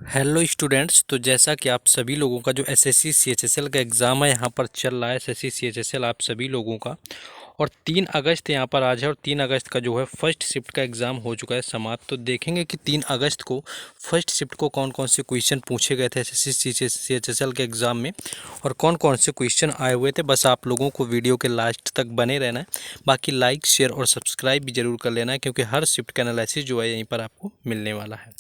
Hello students. तो जैसा कि आप सभी लोगों का जो एसएससी सीएचएसएल का एग्ज़ाम है यहाँ पर चल रहा है, एसएससी सीएचएसएल आप सभी लोगों का। और 3 अगस्त यहाँ पर आज है और 3 अगस्त का जो है फर्स्ट शिफ्ट का एग्ज़ाम हो चुका है समाप्त। तो देखेंगे कि 3 अगस्त को फर्स्ट शिफ्ट को कौन कौन से क्वेश्चन पूछे गए थे एसएससी सीएचएसएल के एग्ज़ाम में और कौन कौन से क्वेश्चन आए हुए थे। बस आप लोगों को वीडियो के लास्ट तक बने रहना है। बाकी लाइक शेयर और सब्सक्राइब भी ज़रूर कर लेना है, क्योंकि हर शिफ्ट का एनालिसिस जो है यहीं पर आपको मिलने वाला है।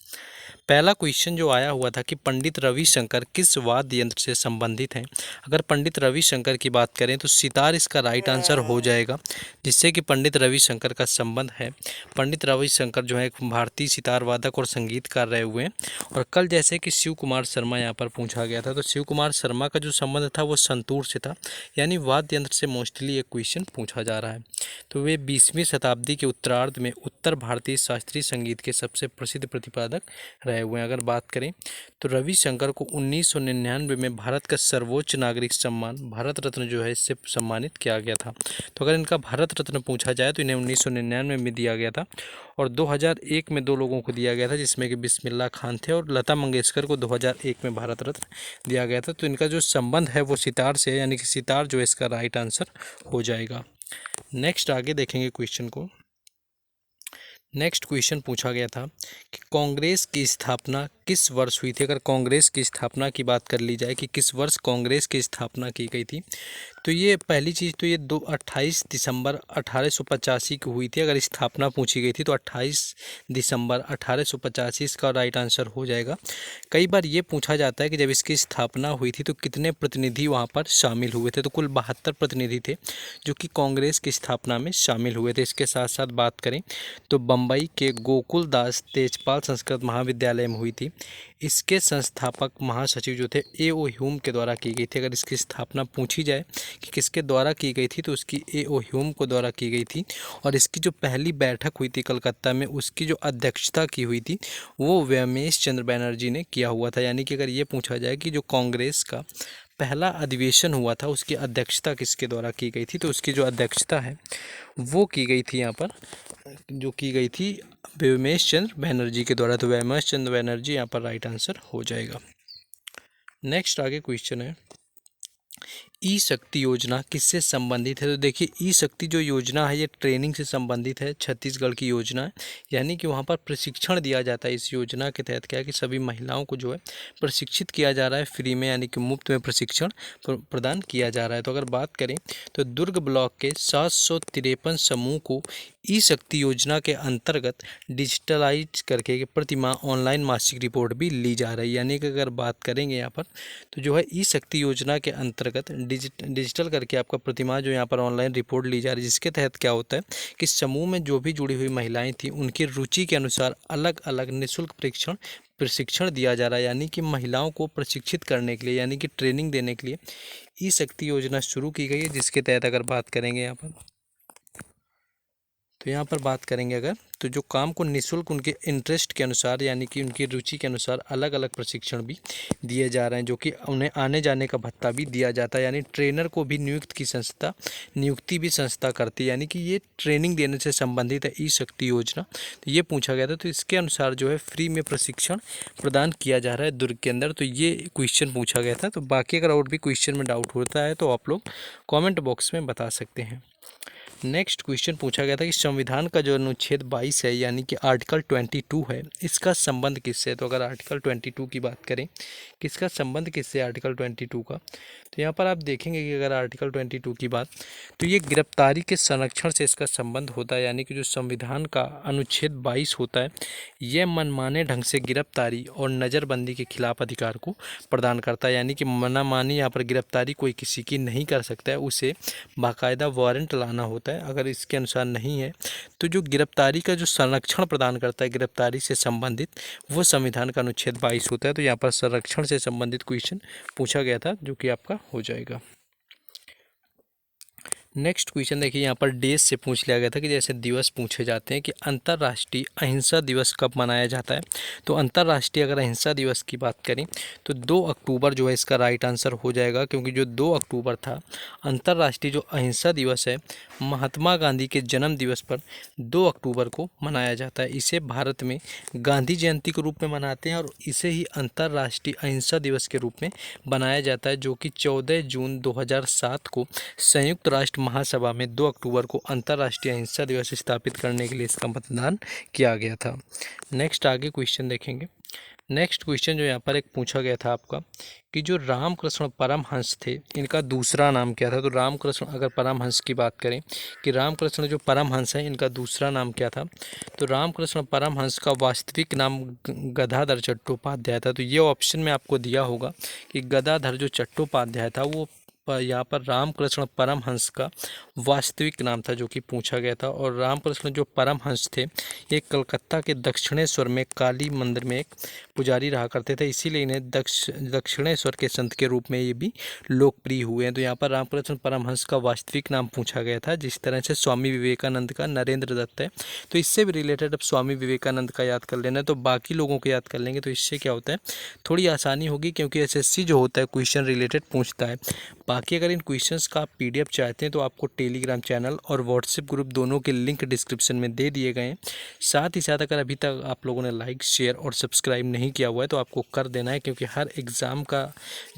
पहला क्वेश्चन जो आया हुआ था कि पंडित रविशंकर किस वाद्य यंत्र से संबंधित हैं। अगर पंडित रविशंकर की बात करें तो सितार इसका राइट आंसर हो जाएगा, जिससे कि पंडित रविशंकर का संबंध है। पंडित रविशंकर जो है एक भारतीय सितार वादक और संगीतकार रहे हुए हैं। और कल जैसे कि शिव कुमार शर्मा यहाँ पर पूछा गया था, तो शिव कुमार शर्मा का जो संबंध था वो संतूर से था, यानी वाद्य यंत्र से मोस्टली एक क्वेश्चन पूछा जा रहा है। तो वे 20वीं शताब्दी के उत्तरार्ध में उत्तर भारतीय शास्त्रीय संगीत के सबसे प्रसिद्ध प्रतिपादक रहे हुए हैं। अगर बात करें तो रविशंकर को 1999 में भारत का सर्वोच्च नागरिक सम्मान भारत रत्न जो है इससे सम्मानित किया गया था। तो अगर इनका भारत रत्न पूछा जाए तो इन्हें 1999 में दिया गया था और 2001 में 2 लोगों को दिया गया था, जिसमें कि बिस्मिल्लाह खान थे, और लता मंगेशकर को 2001 में भारत रत्न दिया गया था। तो इनका जो संबंध है वो सितार से है, यानी कि सितार जो है इसका राइट आंसर हो जाएगा। नेक्स्ट आगे देखेंगे क्वेश्चन को। नेक्स्ट क्वेश्चन पूछा गया था कि कांग्रेस की स्थापना किस वर्ष हुई थी। अगर कांग्रेस की स्थापना की बात कर ली जाए कि किस वर्ष कांग्रेस की स्थापना की गई थी, तो ये पहली चीज़ तो ये 28 दिसंबर 1885 को हुई थी। अगर स्थापना पूछी गई थी तो 28 दिसंबर 1885 इसका राइट आंसर हो जाएगा। कई बार ये पूछा जाता है कि जब इसकी स्थापना हुई थी तो कितने प्रतिनिधि वहाँ पर शामिल हुए थे, तो कुल 72 प्रतिनिधि थे जो कि कांग्रेस की स्थापना में शामिल हुए थे। इसके साथ साथ बात करें तो बम्बई के गोकुल दास तेजपाल संस्कृत महाविद्यालय में हुई थी। इसके संस्थापक महासचिव जो थे ए.ओ. ह्यूम के द्वारा की गई थी। अगर इसकी स्थापना पूछी जाए कि किसके द्वारा की गई थी तो उसकी ए.ओ. ह्यूम को द्वारा की गई थी। और इसकी जो पहली बैठक हुई थी कलकत्ता में, उसकी जो अध्यक्षता की हुई थी वो व्योमेश चंद्र बैनर्जी ने किया हुआ था। यानी कि अगर ये पूछा जाए कि जो कांग्रेस का पहला अधिवेशन हुआ था उसकी अध्यक्षता किसके द्वारा की गई थी, तो उसकी जो अध्यक्षता है वो की गई थी यहाँ पर, जो की गई थी व्योमेश चंद्र बैनर्जी के द्वारा। तो व्योमेश चंद्र बैनर्जी यहाँ पर राइट आंसर हो जाएगा। नेक्स्ट आगे क्वेश्चन है, ई शक्ति योजना किससे संबंधित है। तो देखिए ई शक्ति जो योजना है ये ट्रेनिंग से संबंधित है, छत्तीसगढ़ की योजना है। यानी कि वहाँ पर प्रशिक्षण दिया जाता है। इस योजना के तहत क्या है कि सभी महिलाओं को जो है प्रशिक्षित किया जा रहा है फ्री में, यानी कि मुफ्त में प्रशिक्षण प्रदान किया जा रहा है। तो अगर बात करें तो दुर्ग ब्लॉक के 753 समूह को ई शक्ति योजना के अंतर्गत डिजिटलाइज करके प्रतिमाह ऑनलाइन मासिक रिपोर्ट भी ली जा रही है। यानी कि अगर बात करेंगे यहाँ पर तो जो है ई शक्ति योजना के अंतर्गत डिजिटल करके आपका प्रतिमाह जो यहाँ पर ऑनलाइन रिपोर्ट ली जा रही है, जिसके तहत क्या होता है कि समूह में जो भी जुड़ी हुई महिलाएं थी उनकी रुचि के अनुसार अलग अलग निःशुल्क प्रशिक्षण दिया जा रहा है। यानी कि महिलाओं को प्रशिक्षित करने के लिए, यानी कि ट्रेनिंग देने के लिए ई शक्ति योजना शुरू की गई है, जिसके तहत अगर बात करेंगे यहाँ पर तो यहाँ पर बात करेंगे अगर तो जो काम को निःशुल्क उनके इंटरेस्ट के अनुसार, यानी कि उनकी रुचि के अनुसार अलग अलग प्रशिक्षण भी दिए जा रहे हैं, जो कि उन्हें आने जाने का भत्ता भी दिया जाता है। यानी ट्रेनर को भी नियुक्ति भी संस्था करती है। यानी कि ये ट्रेनिंग देने से संबंधित है ई शक्ति योजना। तो ये पूछा गया था, तो इसके अनुसार जो है फ्री में प्रशिक्षण प्रदान किया जा रहा है दुर्ग के अंदर। तो ये क्वेश्चन पूछा गया था। तो बाकी अगर और भी क्वेश्चन में डाउट होता है तो आप लोग कॉमेंट बॉक्स में बता सकते हैं। नेक्स्ट क्वेश्चन पूछा गया था कि संविधान का जो अनुच्छेद 22 है, यानी कि आर्टिकल 22 है, इसका संबंध किससे है। तो अगर आर्टिकल 22 की बात करें किसका संबंध किससे है आर्टिकल 22 का, तो यहाँ पर आप देखेंगे कि अगर आर्टिकल 22 की बात तो ये गिरफ्तारी के संरक्षण से इसका संबंध होता है। यानी कि जो संविधान का अनुच्छेद 22 होता है यह मनमाने ढंग से गिरफ्तारी और नज़रबंदी के खिलाफ अधिकार को प्रदान करता है। यानी कि मनमानी यहाँ पर गिरफ्तारी कोई किसी की नहीं कर सकता है, उसे बाकायदा वारंट लाना होता है। अगर इसके अनुसार नहीं है तो जो गिरफ्तारी का जो संरक्षण प्रदान करता है गिरफ्तारी से संबंधित, वो संविधान का अनुच्छेद 22 होता है। तो यहाँ पर संरक्षण से संबंधित क्वेश्चन पूछा गया था, जो कि आपका हो जाएगा। नेक्स्ट क्वेश्चन देखिए, यहाँ पर डेज से पूछ लिया गया था कि जैसे दिवस पूछे जाते हैं कि अंतर्राष्ट्रीय अहिंसा दिवस कब मनाया जाता है। तो अंतर्राष्ट्रीय अगर अहिंसा दिवस की बात करें तो 2 अक्टूबर जो है इसका राइट आंसर हो जाएगा, क्योंकि जो 2 अक्टूबर था अंतर्राष्ट्रीय जो अहिंसा दिवस है, महात्मा गांधी के जन्म दिवस पर 2 अक्टूबर को मनाया जाता है। इसे भारत में गांधी जयंती के रूप में मनाते हैं और इसे ही अंतर्राष्ट्रीय अहिंसा दिवस के रूप में बनाया जाता है, जो कि 14 जून 2007 को संयुक्त राष्ट्र महासभा में 2 अक्टूबर को अंतर्राष्ट्रीय अहिंसा दिवस स्थापित करने के लिए इसका मतदान किया गया था। नेक्स्ट आगे क्वेश्चन देखेंगे। नेक्स्ट क्वेश्चन जो यहाँ पर एक पूछा गया था आपका कि जो रामकृष्ण परमहंस थे इनका दूसरा नाम क्या था। तो रामकृष्ण अगर परमहंस की बात करें कि रामकृष्ण जो परमहंस है इनका दूसरा नाम क्या था, तो रामकृष्ण परमहंस का वास्तविक नाम गदाधर चट्टोपाध्याय था। तो ये ऑप्शन में आपको दिया होगा कि गदाधर जो चट्टोपाध्याय था वो यहाँ पर रामकृष्ण परमहंस का वास्तविक नाम था जो कि पूछा गया था। और रामकृष्ण जो परमहंस थे ये कलकत्ता के दक्षिणेश्वर में काली मंदिर में एक पुजारी रहा करते थे, इसीलिए इन्हें दक्षिणेश्वर के संत के रूप में ये भी लोकप्रिय हुए हैं। तो यहाँ पर रामकृष्ण परमहंस का वास्तविक नाम पूछा गया था, जिस तरह से स्वामी विवेकानंद का नरेंद्र दत्त है। तो इससे भी रिलेटेड अब स्वामी विवेकानंद का याद कर लेना है, तो बाकी लोगों को याद कर लेंगे तो इससे क्या होता है थोड़ी आसानी होगी, क्योंकि एसएससी जो होता है क्वेश्चन रिलेटेड पूछता है। बाकी अगर इन क्वेश्चंस का आप पीडीएफ चाहते हैं तो आपको टेलीग्राम चैनल और व्हाट्सएप ग्रुप दोनों के लिंक डिस्क्रिप्शन में दे दिए गए हैं। साथ ही साथ अगर अभी तक आप लोगों ने लाइक शेयर और सब्सक्राइब नहीं किया हुआ है तो आपको कर देना है, क्योंकि हर एग्ज़ाम का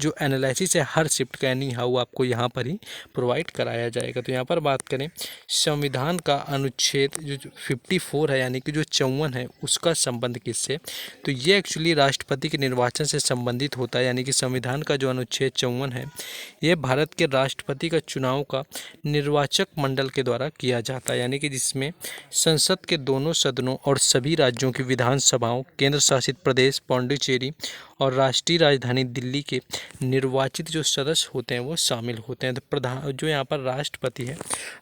जो एनालिसिस है हर शिफ्ट का एनी हाउ आपको यहाँ पर ही प्रोवाइड कराया जाएगा। तो यहाँ पर बात करें संविधान का अनुच्छेद जो 54 है यानी कि जो 54 है उसका संबंध किससे, तो ये एक्चुअली राष्ट्रपति के निर्वाचन से संबंधित होता है। यानी कि संविधान का जो अनुच्छेद 54 है ये भारत के राष्ट्रपति का चुनाव का निर्वाचक मंडल के द्वारा किया जाता है, यानी कि जिसमें संसद के दोनों सदनों और सभी राज्यों की विधानसभाओं, केंद्र शासित प्रदेश पौंडीचेरी और राष्ट्रीय राजधानी दिल्ली के निर्वाचित जो सदस्य होते हैं वो शामिल होते हैं। तो प्रधान जो यहाँ पर राष्ट्रपति है,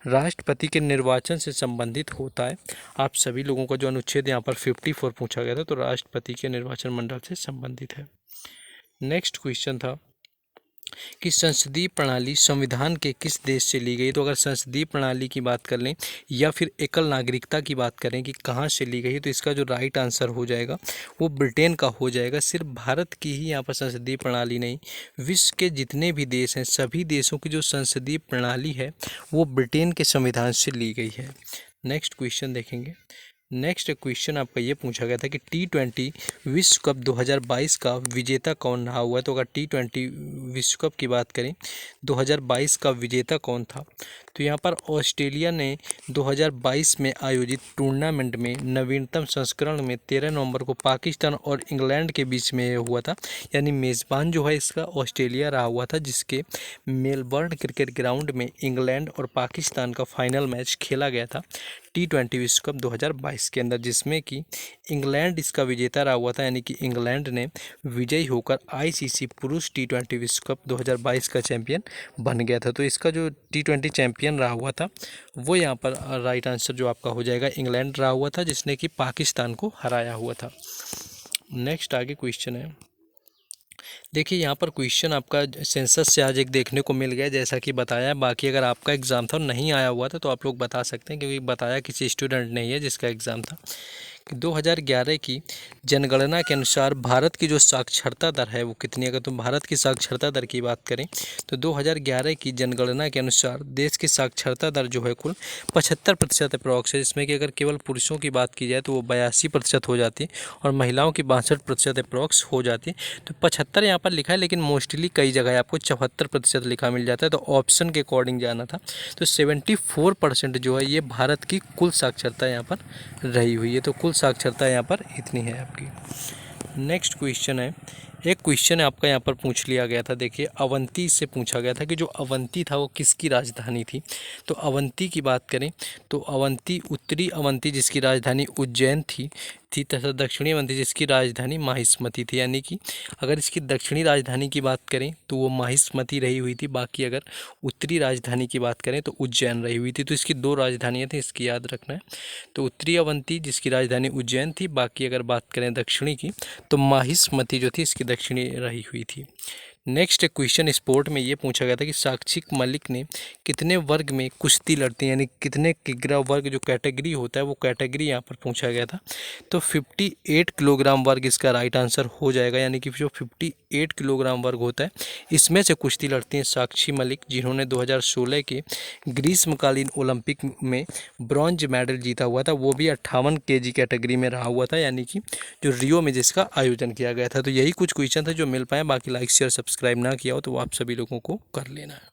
राष्ट्रपति के निर्वाचन से संबंधित होता है। आप सभी लोगों का जो अनुच्छेद यहाँ पर 54 पूछा गया था तो राष्ट्रपति के निर्वाचन मंडल से संबंधित है। नेक्स्ट क्वेश्चन था कि संसदीय प्रणाली संविधान के किस देश से ली गई। तो अगर संसदीय प्रणाली की बात कर लें या फिर एकल नागरिकता की बात करें कि कहाँ से ली गई, तो इसका जो राइट आंसर हो जाएगा वो ब्रिटेन का हो जाएगा। सिर्फ भारत की ही यहाँ पर संसदीय प्रणाली नहीं, विश्व के जितने भी देश हैं सभी देशों की जो संसदीय प्रणाली है वो ब्रिटेन के संविधान से ली गई है। नेक्स्ट क्वेश्चन देखेंगे। नेक्स्ट क्वेश्चन आपका ये पूछा गया था कि T20 विश्व कप 2022 का विजेता कौन रहा हुआ है। तो अगर T20 विश्व कप की बात करें 2022 का विजेता कौन था, तो यहाँ पर ऑस्ट्रेलिया ने 2022 में आयोजित टूर्नामेंट में नवीनतम संस्करण में 13 नवंबर को पाकिस्तान और इंग्लैंड के बीच में हुआ था। यानी मेज़बान जो है इसका ऑस्ट्रेलिया रहा हुआ था, जिसके मेलबर्न क्रिकेट ग्राउंड में इंग्लैंड और पाकिस्तान का फाइनल मैच खेला गया था T20 विश्व कप 2022 के अंदर, जिसमें कि इंग्लैंड इसका विजेता रहा हुआ था। यानी कि इंग्लैंड ने विजयी होकर ICC पुरुष T20 विश्व कप 2022 का चैंपियन बन गया था। तो इसका जो T20 चैंपियन रहा हुआ था वो यहाँ पर राइट आंसर जो आपका हो जाएगा इंग्लैंड रहा हुआ था, जिसने कि पाकिस्तान को हराया हुआ था। नेक्स्ट आगे क्वेश्चन है, देखिए यहाँ पर क्वेश्चन आपका सेंसस से आज एक देखने को मिल गया जैसा कि बताया। बाकी अगर आपका एग्ज़ाम था और नहीं आया हुआ था तो आप लोग बता सकते हैं, क्योंकि बताया किसी स्टूडेंट नहीं है जिसका एग्ज़ाम था कि 2011 की जनगणना के अनुसार भारत की जो साक्षरता दर है वो कितनी। अगर तो भारत की साक्षरता दर की बात करें तो 2011 की जनगणना के अनुसार देश की साक्षरता दर जो है कुल 75% अप्रॉक्स है, जिसमें कि अगर केवल पुरुषों की बात की जाए तो वो 82% हो जाती है और महिलाओं की 62% अप्रॉक्स हो जाती है। तो 75 यहाँ पर लिखा है, लेकिन मोस्टली कई जगह आपको 74% लिखा मिल जाता है, तो ऑप्शन के अकॉर्डिंग जाना था। तो 74% जो है ये भारत की कुल साक्षरता यहाँ पर रही हुई है। तो कुल साक्षरता यहाँ पर इतनी है आपकी। नेक्स्ट क्वेश्चन है, एक क्वेश्चन आपका यहाँ पर पूछ लिया गया था। देखिए अवंती से पूछा गया था कि जो अवंती था वो किसकी राजधानी थी। तो अवंती की बात करें तो अवंती, उत्तरी अवंती जिसकी राजधानी उज्जैन थी तथा दक्षिणी अवंती जिसकी राजधानी माहिष्मती थी। यानी कि अगर इसकी दक्षिणी राजधानी की बात करें तो वो माहिष्मती रही हुई थी, बाकी अगर उत्तरी राजधानी की बात करें तो उज्जैन रही हुई थी। तो इसकी 2 राजधानियाँ थी, इसकी याद रखना है। तो उत्तरी अवंती जिसकी राजधानी उज्जैन थी, बाकी अगर बात करें दक्षिणी की तो माहिष्मती जो थी इसकी दक्षिणी रही हुई थी। नेक्स्ट क्वेश्चन स्पोर्ट में ये पूछा गया था कि साक्षी मलिक ने कितने वर्ग में कुश्ती लड़ती है, यानी कितने किग्रा वर्ग जो कैटेगरी होता है वो कैटेगरी यहाँ पर पूछा गया था। तो 58 किलोग्राम वर्ग इसका राइट आंसर हो जाएगा, यानी कि जो 58 किलोग्राम वर्ग होता है इसमें से कुश्ती लड़ती हैं साक्षी मलिक, जिन्होंने 2016 के ग्रीष्मकालीन ओलंपिक में ब्रॉन्ज मेडल जीता हुआ था, वो भी 58 केजी कैटेगरी में रहा हुआ था, यानी कि जो रियो में जिसका आयोजन किया गया था। तो यही कुछ क्वेश्चन था जो मिल पाए, बाकी लाइक शेयर सब्सक्राइब ना किया हो तो वो आप सभी लोगों को कर लेना है।